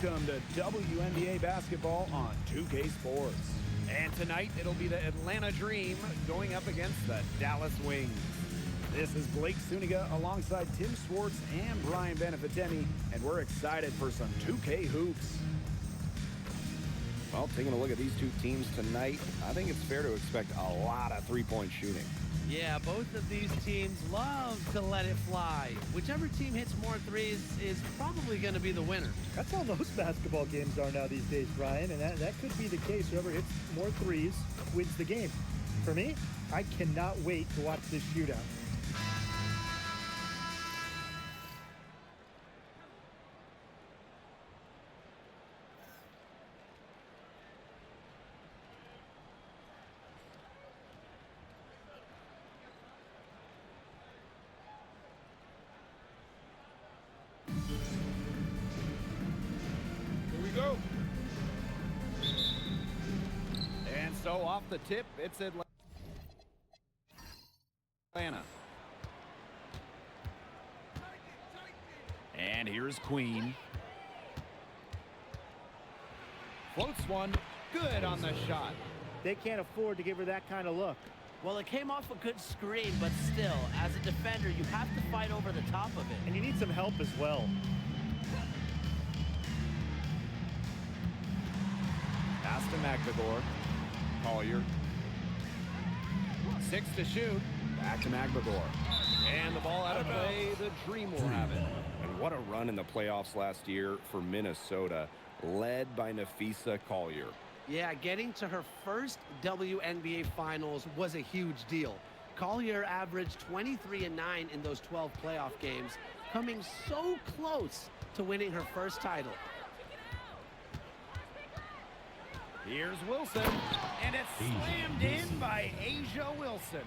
Welcome to WNBA basketball on 2K Sports. And tonight it'll be the Atlanta Dream going up against the Dallas Wings. This is Blake Suniga alongside Tim Swartz and Brian Beneficeni, and we're excited for some 2K hoops. Well, taking a look at these two teams tonight, I think it's fair to expect a lot of three-point shooting. Yeah, both of these teams love to let it fly. Whichever team hits more threes is probably going to be the winner. That's how most basketball games are now these days, Brian, and that could be the case. Whoever hits more threes wins the game. For me, I cannot wait to watch this shootout. Go. And so off the tip, it's Atlanta. And here's Queen. Floats one. Good on the shot. They can't afford to give her that kind of look. Well, it came off a good screen, but still, as a defender, you have to fight over the top of it. And you need some help as well. Pass to Magdagor. Collier. 6 to shoot. Back to Magdagor. And the ball out of play. The Dream will have it. And what a run in the playoffs last year for Minnesota, led by Napheesa Collier. Yeah, getting to her first WNBA Finals was a huge deal. Collier averaged 23 and 9 in those 12 playoff games, coming so close to winning her first title. Here's Wilson, and it's slammed in by A'ja Wilson.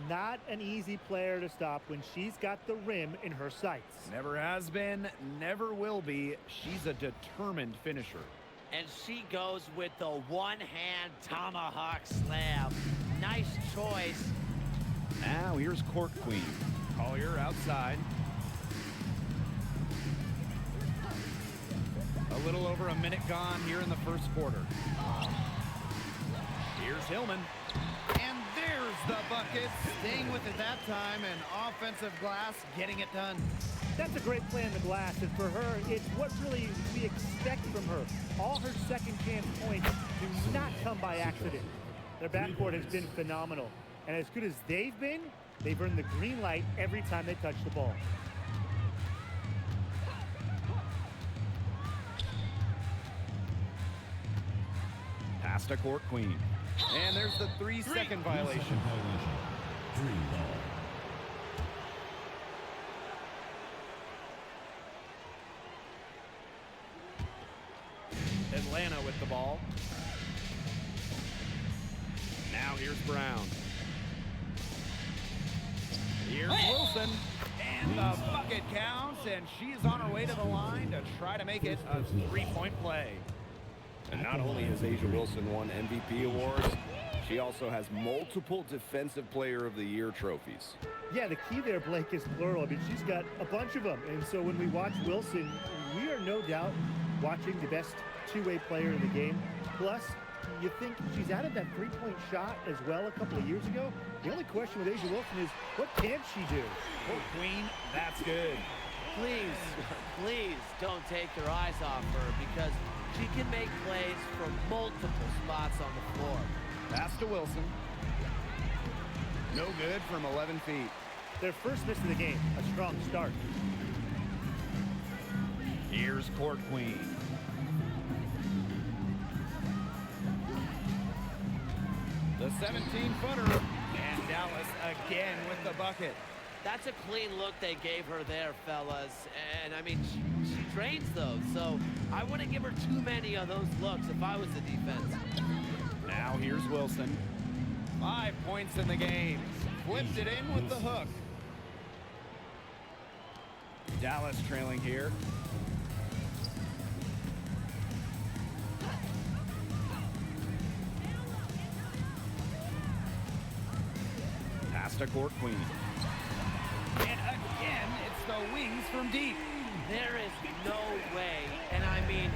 Not an easy player to stop when she's got the rim in her sights. Never has been, never will be. She's a determined finisher. And she goes with the one-hand tomahawk slam. Nice choice. Now here's Court Queen. Collier outside. A little over a minute gone here in the first quarter. Here's Hillman. And there's the bucket. Staying with it that time, and offensive glass getting it done. That's a great play in the glass, and for her, it's what really we expect from her. All her second chance points do not come by accident. Their backcourt has been phenomenal, and as good as they've been, they've earned the green light every time they touch the ball. Pass to Court Queen. And there's the 3-second violation. Atlanta with the ball. Now here's Brown. Here's Wilson. And the bucket counts, and she's on her way to the line to try to make it a 3-point play. And not only has A'ja Wilson won MVP awards, she also has multiple Defensive Player of the Year trophies. Yeah, the key there, Blake, is plural. I mean, she's got a bunch of them. And so when we watch Wilson, we are no doubt watching the best two-way player in the game. Plus, you think she's added that three-point shot as well a couple of years ago. The only question with A'ja Wilson is, what can she do? Oh, Queen, that's good. Please, please don't take your eyes off her, because she can make plays from multiple spots on the floor. Pass to Wilson. No good from 11 feet. Their first miss of the game, a strong start. Here's Court Queen. The 17-footer. And Dallas again with the bucket. That's a clean look they gave her there, fellas. And, I mean, she drains those, so I wouldn't give her too many of those looks if I was the defense. Now here's Wilson. 5 points in the game. Flipped it in with the hook. Dallas trailing here. Pass to Court Queen. And again, it's the Wings from deep. There is no way, and I mean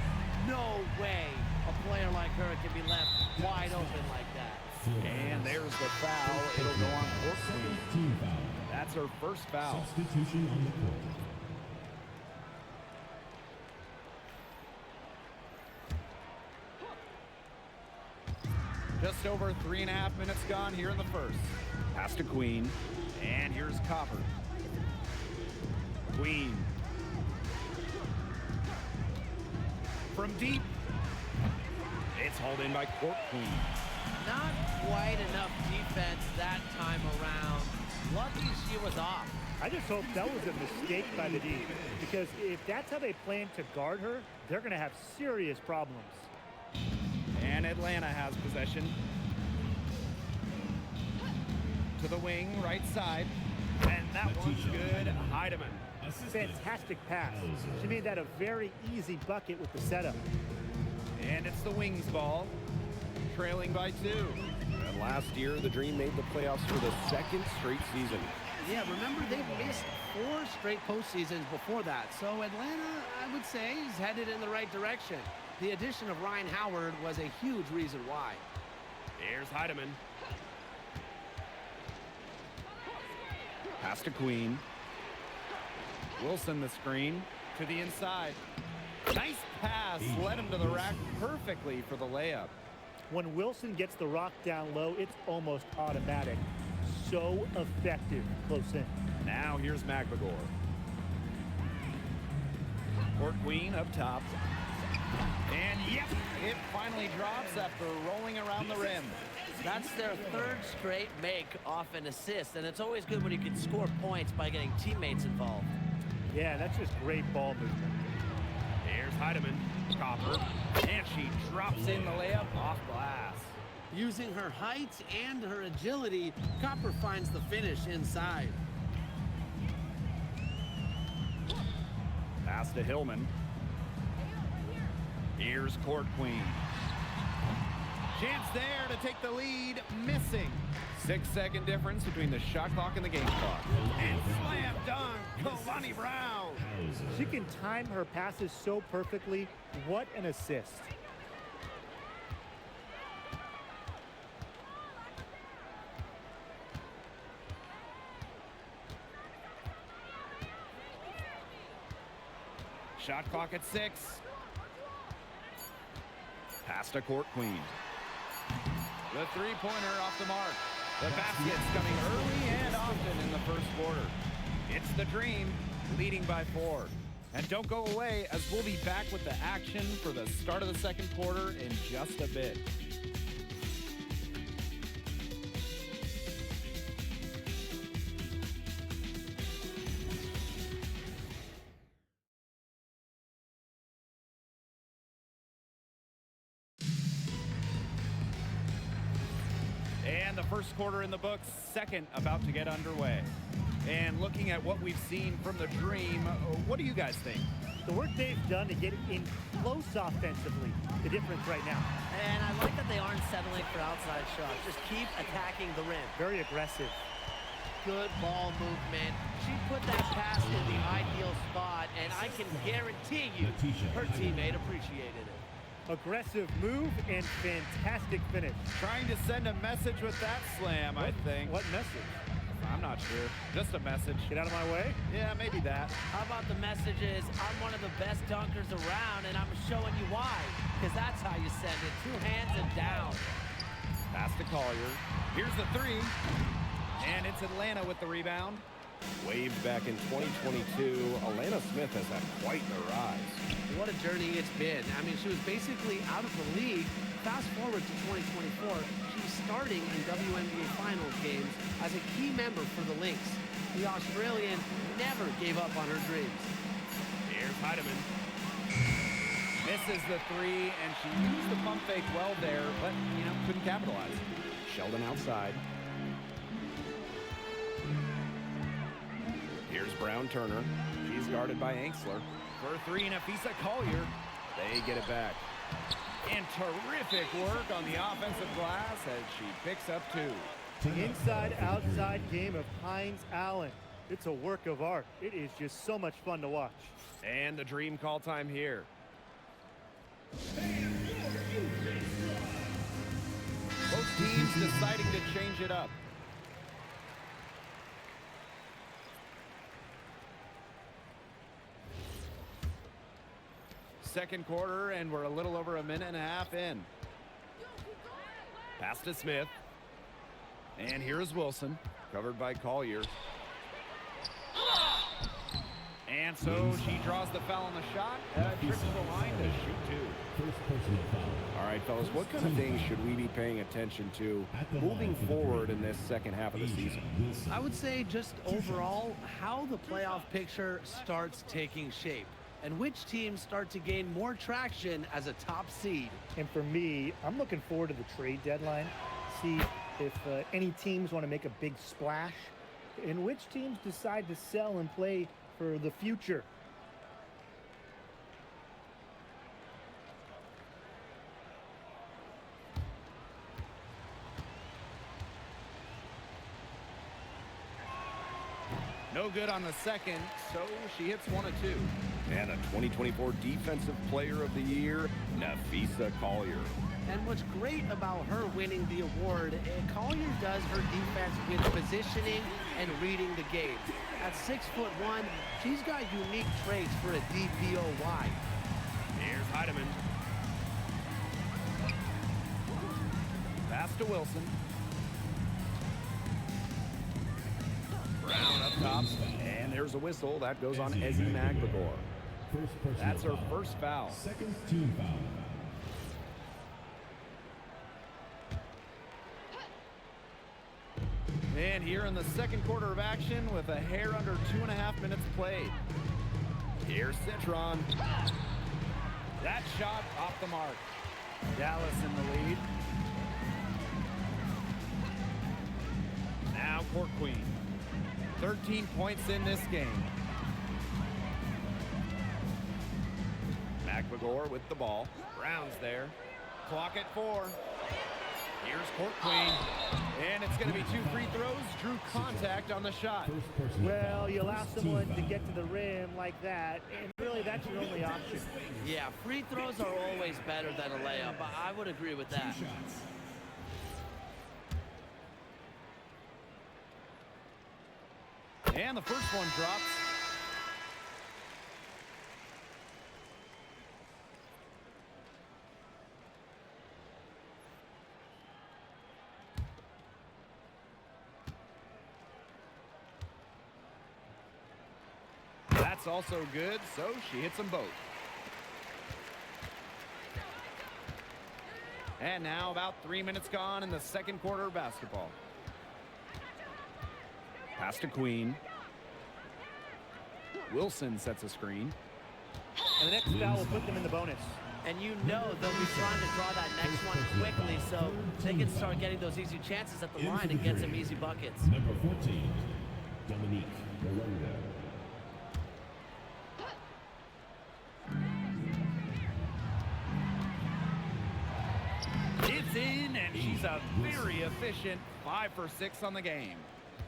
way a player like her can be left wide open like that. And there's the foul. It'll go on Court Queen. Team foul. That's her first foul. Substitution on the court. Just over 3.5 minutes gone here in the first. Pass to Queen. And here's Copper. Queen. From deep. It's hauled in by Court Queen. Not quite enough defense that time around. Lucky she was off. I just hope that was a mistake by the D, because if that's how they plan to guard her, they're going to have serious problems. And Atlanta has possession. To the wing, right side. And that one's good. Heidemann. Fantastic pass. She made that a very easy bucket with the setup. And it's the Wings ball. Trailing by 2. And last year, the Dream made the playoffs for the second straight season. Yeah, remember they missed 4 straight postseasons before that. So Atlanta, I would say, is headed in the right direction. The addition of Ryan Howard was a huge reason why. Here's Heidemann. Pass to Queen. Wilson the screen to the inside. Nice pass. Led him to the rack perfectly for the layup. When Wilson gets the rock down low, it's almost automatic. So effective close in. Now here's McBagor. Court Queen up top. And yep, it finally drops after rolling around the rim. That's their 3rd straight make off an assist, and it's always good when you can score points by getting teammates involved. Yeah, that's just great ball movement. Here's Heidemann. Copper. And she drops in the layup off glass. Using her height and her agility, Copper finds the finish inside. Pass to Hillman. Here's Court Queen. Chance there to take the lead. Missing. 6-second difference between the shot clock and the game clock. And slam dunk, Kalani Brown. She can time her passes so perfectly. What an assist. Shot clock at 6. Pass to Court Queen. The three-pointer off the mark. The basket's coming early and often in the first quarter. It's the Dream leading by 4. And don't go away, as we'll be back with the action for the start of the second quarter in just a bit. And the first quarter in the books, second about to get underway. And looking at what we've seen from the Dream, what do you guys think? The work they've done to get in close offensively, the difference right now. And I like that they aren't settling for outside shots. Just keep attacking the rim. Very aggressive. Good ball movement. She put that pass in the ideal spot, and I can guarantee you her teammate appreciated it. Aggressive move and fantastic finish. Trying to send a message with that slam, I think. What message? I'm not sure. Just a message. Get out of my way? Yeah, maybe that. How about the messages? I'm one of the best dunkers around, and I'm showing you why. Because that's how you send it. 2 hands and down. Pass to Collier. Here's the 3. And it's Atlanta with the rebound. Waved back in 2022, Alana Smith has had quite the rise. What a journey it's been. I mean, she was basically out of the league. Fast forward to 2024, she's starting in WNBA Finals games as a key member for the Lynx. The Australian never gave up on her dreams. Here's Heidemann. Misses the 3, and she used the pump fake well there, but, couldn't capitalize. Sheldon outside. Here's Brown Turner. She's guarded by Angsler. For 3, Napheesa Collier. They get it back. And terrific work on the offensive glass as she picks up 2. The inside-outside game of Hines Allen. It's a work of art. It is just so much fun to watch. And the Dream call time here. deciding to change it up. Second quarter, and we're a little over a minute and a half in. Pass to Smith. And here's Wilson, covered by Collier. And so she draws the foul on the shot. Trips the line to shoot two. All right, fellas, what kind of things should we be paying attention to moving forward in this second half of the season? I would say just overall how the playoff picture starts taking shape and which teams start to gain more traction as a top seed. And for me, I'm looking forward to the trade deadline. See if any teams want to make a big splash and which teams decide to sell and play for the future. No good on the second, so she hits one of two. And a 2024 Defensive Player of the Year, Napheesa Collier. And what's great about her winning the award, Collier does her defense with positioning and reading the game. At 6'1", she's got unique traits for a DPOY. Here's Heidemann. Pass to Wilson. Brown up top. And there's a whistle. That goes on Ezi Magbegor. That's her first foul. Second team foul. And here in the second quarter of action with a hair under 2.5 minutes played. Here's Citron. That shot off the mark. Dallas in the lead. Now Court Queen. 13 points in this game. Magbegor with the ball. Brown's there. Clock at 4. Here's Court Queen. And it's going to be 2 free throws. Drew contact on the shot. Well, you allow someone to get to the rim like that, and really that's your only option. Yeah, free throws are always better than a layup. I would agree with that. And the first one drops. That's also good, so she hits them both. And now about 3 minutes gone in the second quarter of basketball. Pass to Queen. Wilson sets a screen. And the next foul will put them in the bonus. And you know they'll be trying to draw that next one quickly so they can start getting those easy chances at the line and get some easy buckets. Number 14, Dominique Morongo. It's in, and she's a very efficient 5 for 6 on the game.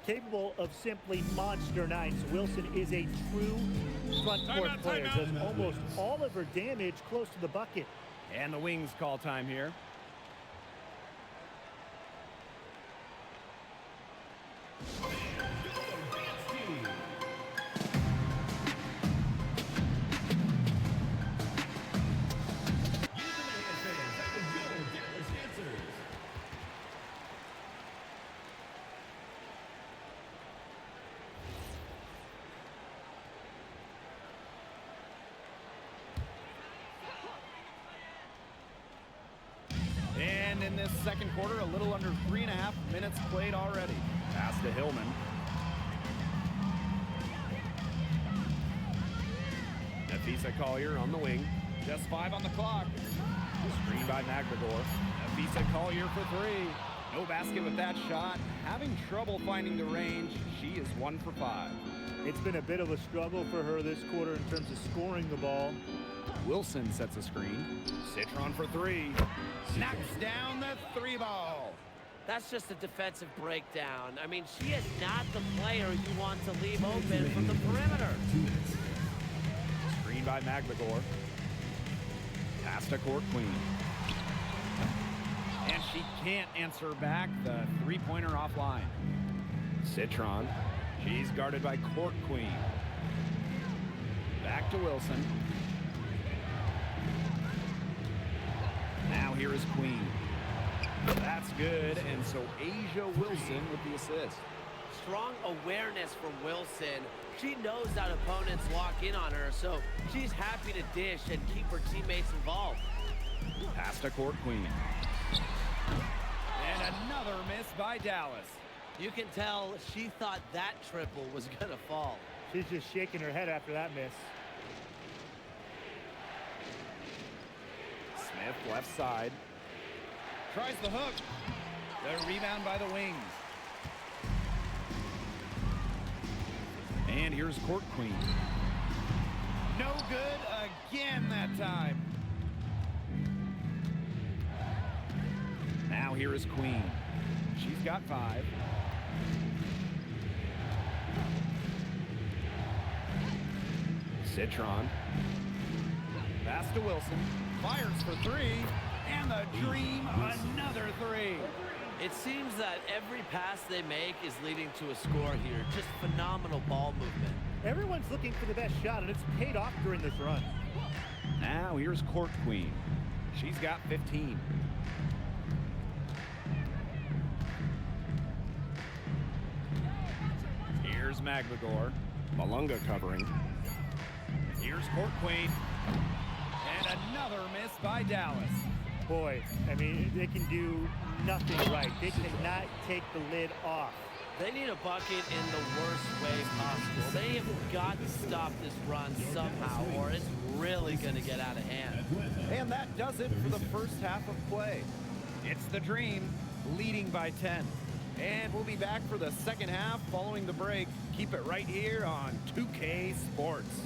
Capable of simply monster nights, Wilson is a true front court player. Does almost all of her damage close to the bucket. And the Wings call time here. And in this second quarter, a little under 3.5 minutes played already. Pass to Hillman. Napheesa Collier on the wing. Just 5 on the clock. Screen by Magbegor. Napheesa Collier for 3. No basket with that shot. Having trouble finding the range. She is 1 for 5. It's been a bit of a struggle for her this quarter in terms of scoring the ball. Wilson sets a screen. Citron for 3. Knocks down the 3 ball. That's just a defensive breakdown. I mean, she is not the player you want to leave open from the perimeter. Screen by Magbegor. Pass to Court Queen. And She can't answer back the three-pointer offline. Citron. She's guarded by Court Queen. Back to Wilson. Now here is Queen. That's good, and so Asia Wilson with the assist. Strong awareness from Wilson. She knows that opponents lock in on her, so she's happy to dish and keep her teammates involved. Pass to Court Queen. And another miss by Dallas. You can tell she thought that triple was going to fall. She's just shaking her head after that miss. Smith left side. Tries the hook. The rebound by the Wings. And here's Court Queen. No good again that time. Now here is Queen. She's got 5. Citron. Pass to Wilson. Fires for 3. And the Dream, another 3. It seems that every pass they make is leading to a score here. Just phenomenal ball movement. Everyone's looking for the best shot, and it's paid off during this run. Now here's Court Queen. She's got 15. Here's Maglagor. Malunga covering. Here's Court Queen. And another miss by Dallas. Boy, I mean, they can do nothing right. They cannot take the lid off. They need a bucket in the worst way possible. They have got to stop this run somehow, or it's really going to get out of hand. And that does it for the first half of play. It's the Dream leading by 10. And we'll be back for the second half following the break. Keep it right here on 2K Sports.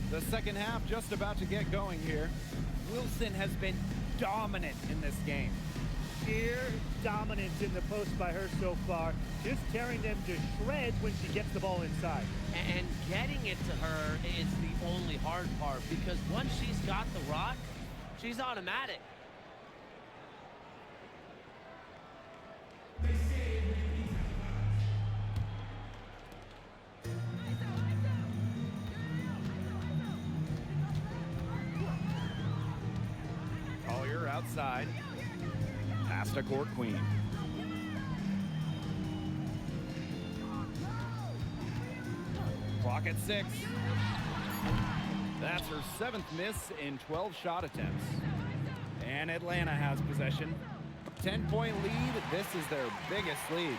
The second half just about to get going here. Wilson has been dominant in this game. Sheer dominance in the post by her so far. Just tearing them to shreds when she gets the ball inside. And getting it to her is the only hard part, because once she's got the rock, she's automatic. Collier outside. Pass to Court Queen. Clock at 6. That's her 7th miss in 12 shot attempts. And Atlanta has possession. 10-point lead. This is their biggest lead.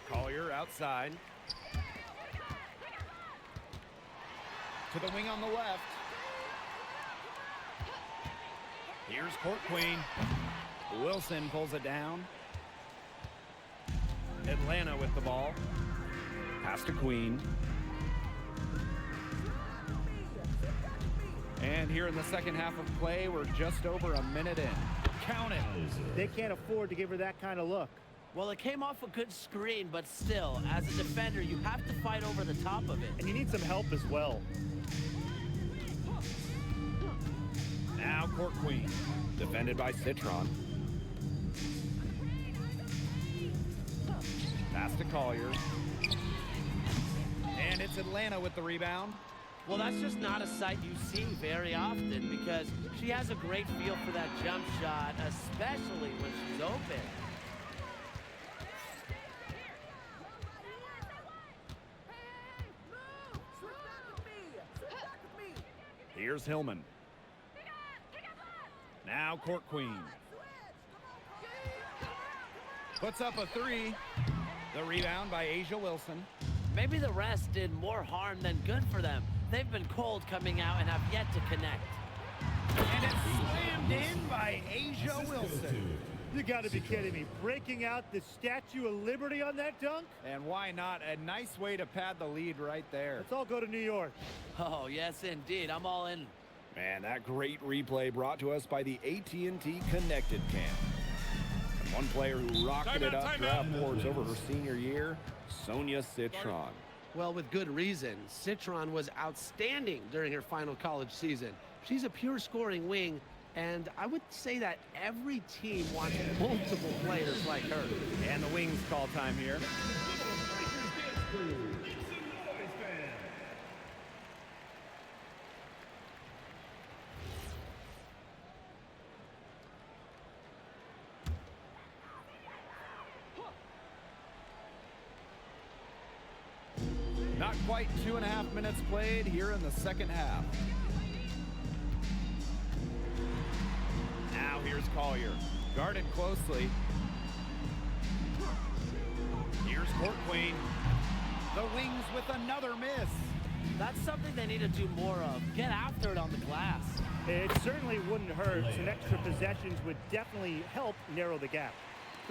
Collier outside. To the wing on the left. Here's Court Queen. Wilson pulls it down. Atlanta with the ball. Pass to Queen. And here in the second half of play, we're just over a minute in. Count it. They can't afford to give her that kind of look. Well, it came off a good screen, but still, as a defender, you have to fight over the top of it. And you need some help as well. Now Court Queen. Defended by Citron. Pass to Collier. And it's Atlanta with the rebound. Well, that's just not a sight you see very often because she has a great feel for that jump shot, especially when she's open. Here's Hillman. Now Court Queen. Puts up a three. The rebound by A'ja Wilson. Maybe the rest did more harm than good for them. They've been cold coming out and have yet to connect. And it's slammed in by A'ja Wilson. You got to be kidding me. Breaking out the Statue of Liberty on that dunk? And why not? A nice way to pad the lead right there. Let's all go to New York. Oh, yes, indeed. I'm all in. Man, that great replay brought to us by the AT&T Connected Cam. And one player who rocketed up draft boards over her senior year, Sonia Citron. Well, with good reason. Citron was outstanding during her final college season. She's a pure scoring wing, and I would say that every team wants multiple players like her. And the Wings call time here. Not quite 2.5 minutes played here in the second half. Now here's Collier. Guarded closely. Here's Court Queen. The Wings with another miss. That's something they need to do more of. Get after it on the glass. It certainly wouldn't hurt. Some extra possessions would definitely help narrow the gap.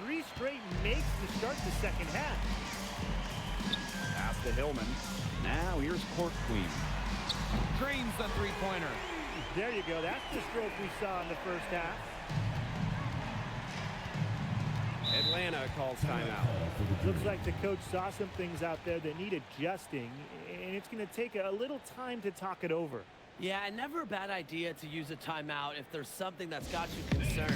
3 straight makes to start the second half. Pass to Hillman. Now here's Court Queen. Drains the three-pointer. There you go. That's the stroke we saw in the first half. Atlanta calls timeout. Looks like the coach saw some things out there that need adjusting, and it's going to take a little time to talk it over. Yeah, and never a bad idea to use a timeout if there's something that's got you concerned.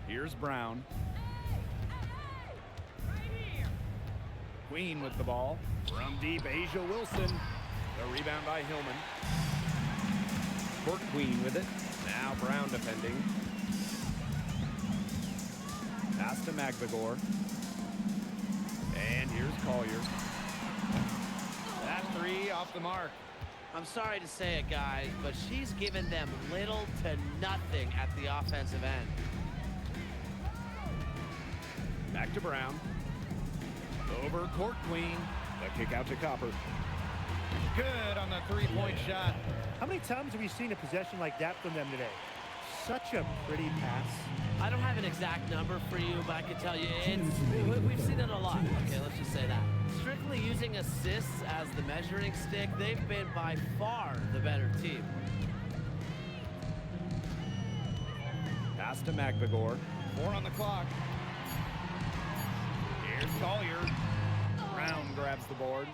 Here's Brown. Queen with the ball. From deep, A'ja Wilson. The rebound by Hillman. Court Queen with it. Now Brown defending. Pass to McVigor. And here's Collier. That three off the mark. I'm sorry to say it, guys, but she's given them little to nothing at the offensive end. Back to Brown. Over Court Queen. The kick out to Copper. Good on the three-point shot. How many times have we seen a possession like that from them today? Such a pretty pass. I don't have an exact number for you, but I can tell you we've seen it a lot. Okay, let's just say that. Strictly using assists as the measuring stick, they've been by far the better team. Pass to McVigor. 4 on the clock. Here's Collier. Brown grabs the board.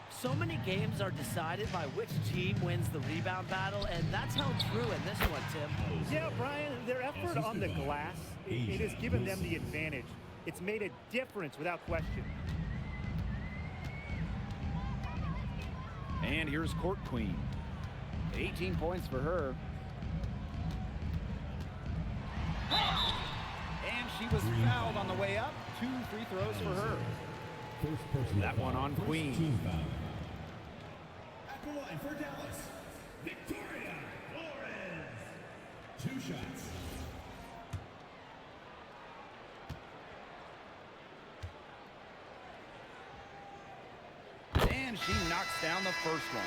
So many games are decided by which team wins the rebound battle, and that's held true in this one, Tim. Yeah, Brian, their effort on the glass, it has given them the advantage. It's made a difference without question. And here's Court Queen. 18 points for her. And she was fouled on the way up. 2 free throws for her. That one on Queen. Team foul. At the line for Dallas, Victoria Flores. 2 shots. And she knocks down the first one.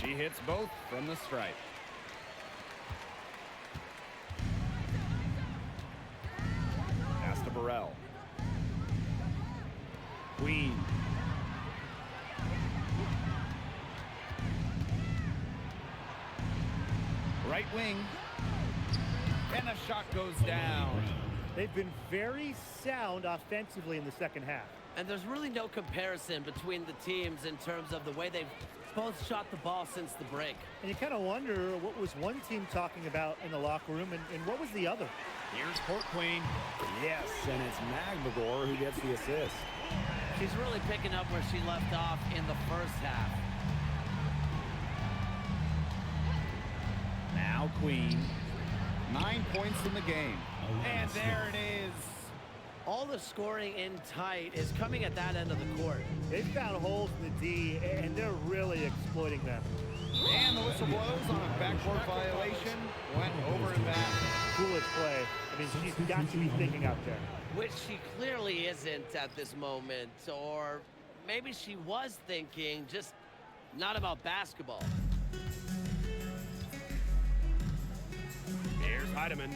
She hits both from the stripe. Queen. Right wing. And the shot goes down. They've been very sound offensively in the second half. And there's really no comparison between the teams in terms of the way they've both shot the ball since the break. And you kind of wonder what was one team talking about in the locker room and what was the other? Here's Court Queen. Yes, and it's Magmagor who gets the assist. She's really picking up where she left off in the first half. Now Queen. 9 points in the game. And there it is. All the scoring in tight is coming at that end of the court. They've found holes in the D, and they're really exploiting them. And the whistle blows on a backcourt violation. Went over and back. Foolish play. I mean, she's got to be thinking out there. Which she clearly isn't at this moment. Or maybe she was thinking, just not about basketball. Here's Heidemann.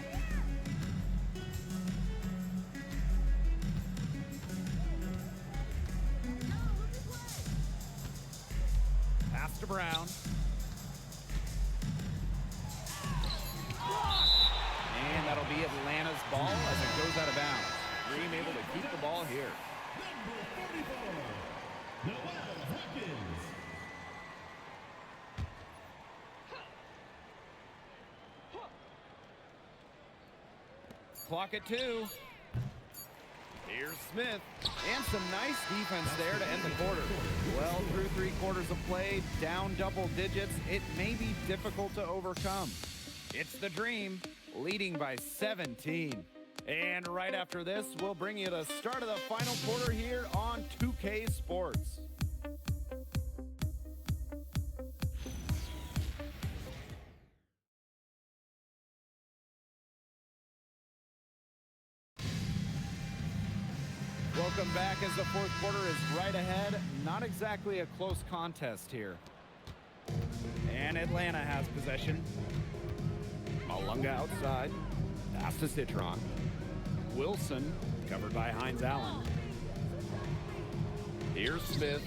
Pass to Brown. And that'll be Atlanta's ball as it goes out of bounds. Dream able to keep the ball here. Number 44, Noelle Hopkins. Clock at 2. Here's Smith. And some nice defense there to end the quarter. Well, through 3 quarters of play, down double digits, it may be difficult to overcome. It's the Dream, leading by 17. And right after this, we'll bring you the start of the final quarter here on 2K Sports. Welcome back as the fourth quarter is right ahead. Not exactly a close contest here. And Atlanta has possession. Malunga outside. Pass to Citron. Wilson covered by Hines Allen. Here's Smith.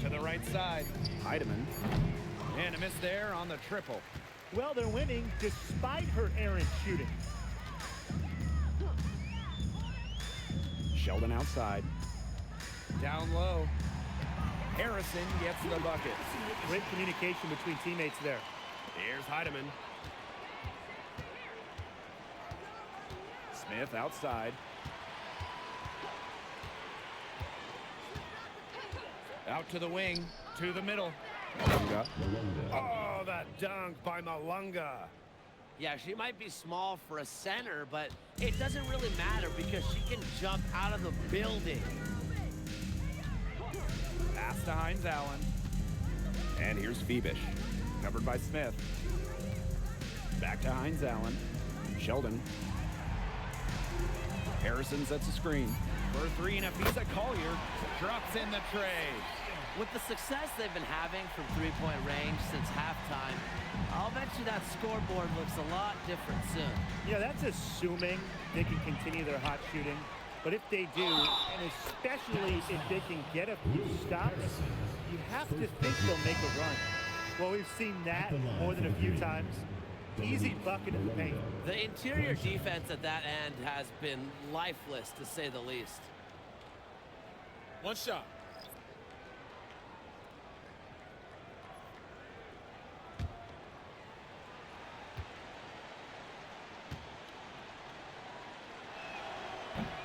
To the right side. Heidemann. And a miss there on the triple. Well, they're winning despite her errant shooting. Sheldon outside. Down low. Harrison gets the bucket. Great communication between teammates there. Here's Heidemann. Smith outside. Out to the wing, to the middle. Malunga. Oh, that dunk by Malunga. Yeah, she might be small for a center, but it doesn't really matter because she can jump out of the building. Pass to Hines Allen. And here's Phoebish, covered by Smith. Back to Hines Allen. Sheldon. Harrison sets a screen. For 3, Nafisa Collier drops in the tray. With the success they've been having from three-point range since halftime, I'll bet you that scoreboard looks a lot different soon. Yeah, that's assuming they can continue their hot shooting. But if they do, and especially if they can get a few stops, you have to think they'll make a run. Well, we've seen that more than a few times. Easy bucket in the paint. The interior defense at that end has been lifeless, to say the least. One shot.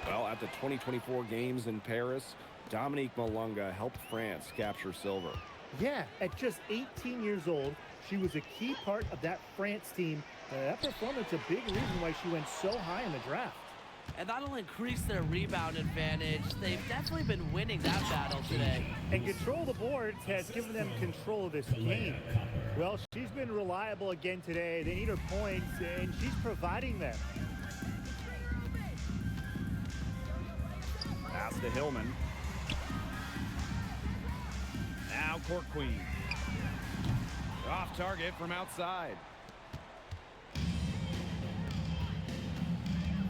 Well, at the 2024 games in Paris, Dominique Malunga helped France capture silver. Yeah, at just 18 years old, she was a key part of that France team. That performance a big reason why she went so high in the draft. And that'll increase their rebound advantage. They've definitely been winning that battle today. And control the boards has given them control of this game. Well, she's been reliable again today. They need her points, and she's providing them. Pass to Hillman. Now Court Queen. Off target from outside.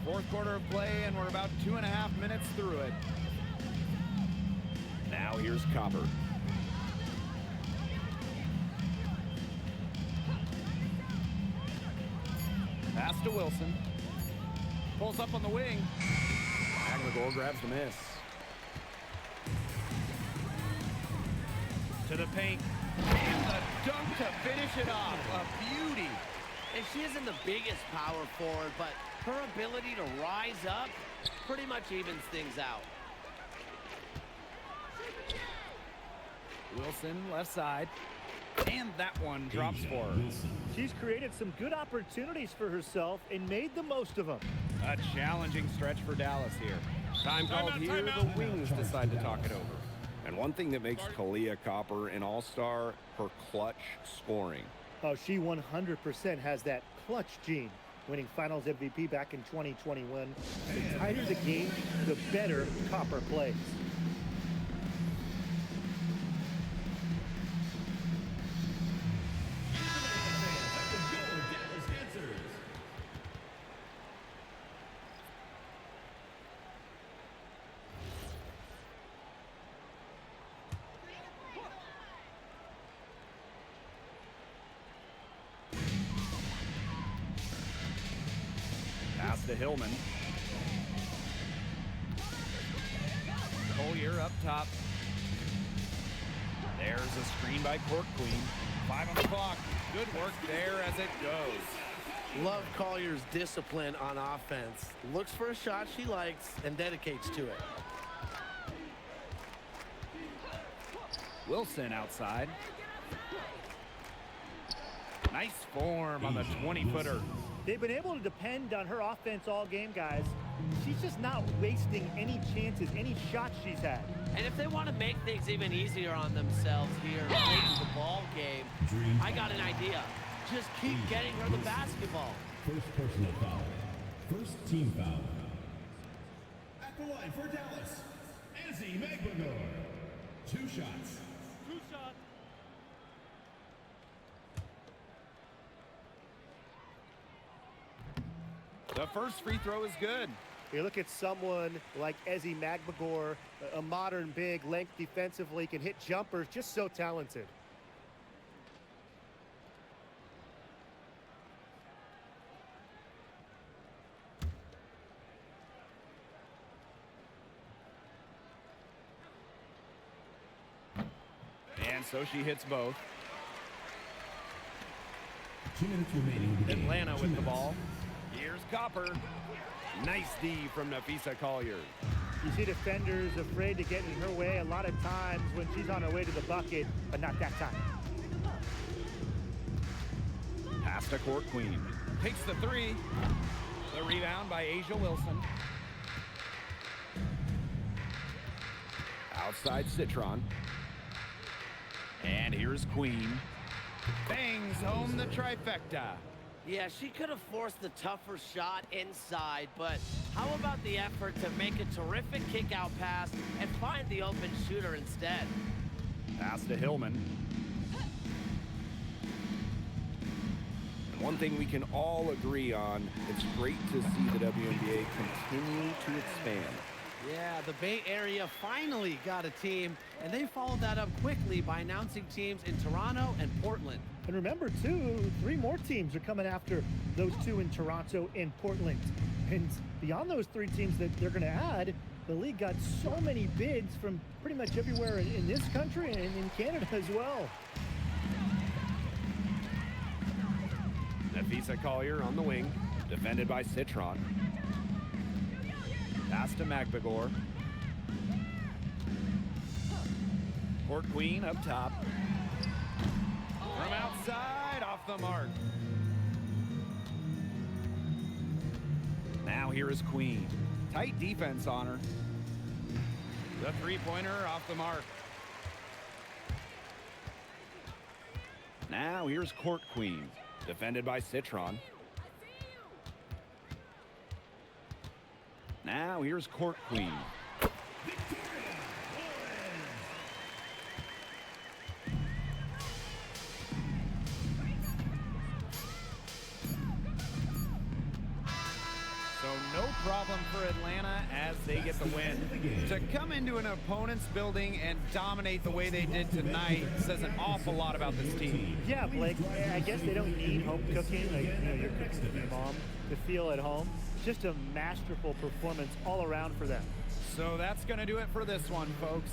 Fourth quarter of play, and we're about 2.5 minutes through it. Now here's Copper. Pass to Wilson. Pulls up on the wing. Magbagor grabs the miss. To the paint. And the dunk to finish it off. A beauty. And she isn't the biggest power forward, but her ability to rise up pretty much evens things out. Wilson, left side. And that one drops for her. She's created some good opportunities for herself and made the most of them. A challenging stretch for Dallas here. Time called here. The Wings decide to talk it over. And one thing that makes Kahleah Copper an all-star, her clutch scoring. Oh, she 100% has that clutch gene, winning Finals MVP back in 2021. The tighter the game, the better Copper plays. Pass to Hillman. Collier up top. There's a screen by Court Queen. 5 on the clock. Good work there as it goes. Love Collier's discipline on offense. Looks for a shot she likes and dedicates to it. Wilson outside. Nice form on the 20-footer. They've been able to depend on her offense all game, guys. She's just not wasting any chances, any shots she's had. And if they want to make things even easier on themselves here late in the ball game, I got an idea. Just keep getting her the basketball. First personal foul. First team foul. At the line for Dallas, Ezi Magbagor. 2 shots. The first free throw is good. You look at someone like Ezi Magbagor, a modern big, length defensively, can hit jumpers, just so talented. And so she hits both. 2 minutes remaining in the game. Atlanta 2 with the minutes. ball. Here's Copper. Nice D from Napheesa Collier. You see defenders afraid to get in her way a lot of times when she's on her way to the bucket, but not that time. Pass to Court Queen. Takes the 3. The rebound by A'ja Wilson. Outside Citron. And here's Queen. Bangs home the trifecta. Yeah, she could have forced the tougher shot inside, but how about the effort to make a terrific kick-out pass and find the open shooter instead? Pass to Hillman. And one thing we can all agree on, it's great to see the WNBA continue to expand. Yeah, the Bay Area finally got a team, and they followed that up quickly by announcing teams in Toronto and Portland. And remember, too, 3 more teams are coming after those 2 in Toronto and Portland. And beyond those 3 teams that they're going to add, the league got so many bids from pretty much everywhere in this country and in Canada as well. Napheesa Collier on the wing. Defended by Citron. Pass to Magbagor. Court Queen up top. From outside, off the mark. Now here is Queen. Tight defense on her. The 3-pointer off the mark. Now here's Court Queen. Defended by Citron. Now here's Court Queen. So no problem for Atlanta as they get the win. To come into an opponent's building and dominate the way they did tonight says an awful lot about this team. Yeah, Blake, I guess they don't need home cooking, like, you know, you're cooking for your mom to feel at home. Just a masterful performance all around for them. So that's going to do it for this one, folks.